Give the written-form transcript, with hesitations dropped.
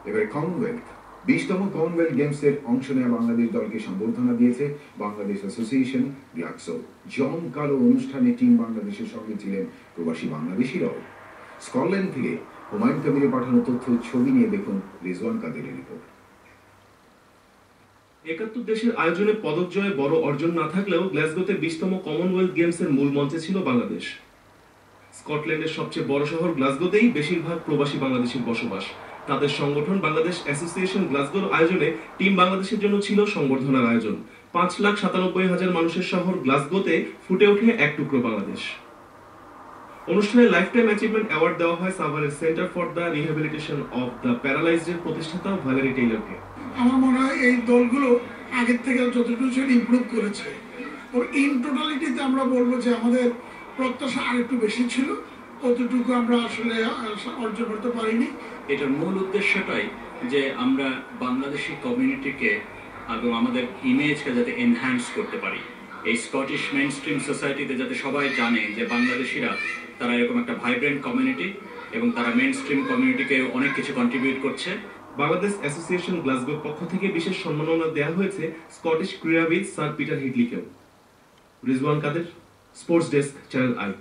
এবারে Commonwealth 20তম Commonwealth গেমসের অংশ নেওয়া বাংলাদেশ দলকে সম্বর্ধনা দিয়েছে বাংলাদেশ অ্যাসোসিয়েশন গ্লাক্সো। জমকালো অনুষ্ঠানে টিম বাংলাদেশের সঙ্গে ছিলেন প্রবাসী বাংলাদেশিরাও। স্কটল্যান্ড থেকে হুমায়ুন কবিরের পাঠানো তথ্য ছবি নিয়ে দেখুন রিজওয়ান কাদেরের রিপোর্ট। 71 দেশের আয়োজনে পদক জয়ে বড় অর্জন না থাকলেও গ্লাসগোতে 20তম কমনওয়েলথ গেমসের মূল মঞ্চে ছিল বাংলাদেশ। স্কটল্যান্ডের সবচেয়ে বড় শহর গ্লাসগোতেই বেশিরভাগ প্রবাসী বাংলাদেশির বসবাস। তাদের সংগঠন বাংলাদেশ অ্যাসোসিয়েশন গ্লাসগোর আয়োজনে টিম বাংলাদেশের জন্য ছিল সংবর্ধনার আয়োজন। 5,97,000 মানুষের শহর গ্লাসগোতে ফুটে ওঠে এক টুকরো বাংলাদেশ। অনুষ্ঠানে লাইফটাইম অ্যাচিভমেন্ট অ্যাওয়ার্ড দেওয়া হয় সাভারের centre for the rehabilitation of the paralysed এর প্রতিষ্ঠাতা ভ্যালেরি টেইলরকে। আমার মনে হয় এই দলগুলো আগের থেকে যতটুকু ইমপ্রুভ করেছে, ইন টোটালিটিতে আমরা বলবো যে আমাদের প্রত্যাশা আরেকটু বেশি ছিল, অতটুকু আমরা আসলে অর্জন করতে পারিনি। এটার মূল উদ্দেশ্যটাই যে আমরা বাংলাদেশি কমিউনিটিকে এবং আমাদের ইমেজকে যাতে এনহ্যান্স করতে পারি। এই স্কটিশ মেইনস্ট্রিম সোসাইটিতে যাতে সবাই জানে যে বাংলাদেশিরা তারা এরকম একটা ভাইব্রেন্ট কমিউনিটি এবং তারা মেইনস্ট্রিম কমিউনিটিকে অনেক কিছু কন্ট্রিবিউট করছে। বাংলাদেশ অ্যাসোসিয়েশন গ্লাসগোর পক্ষ থেকে বিশেষ সম্মাননা দেওয়া হয়েছে স্কটিশ ক্রীড়াবিদ স্যার পিটার হিডলিকেও। Rizwan Kader, sports desk, channel I.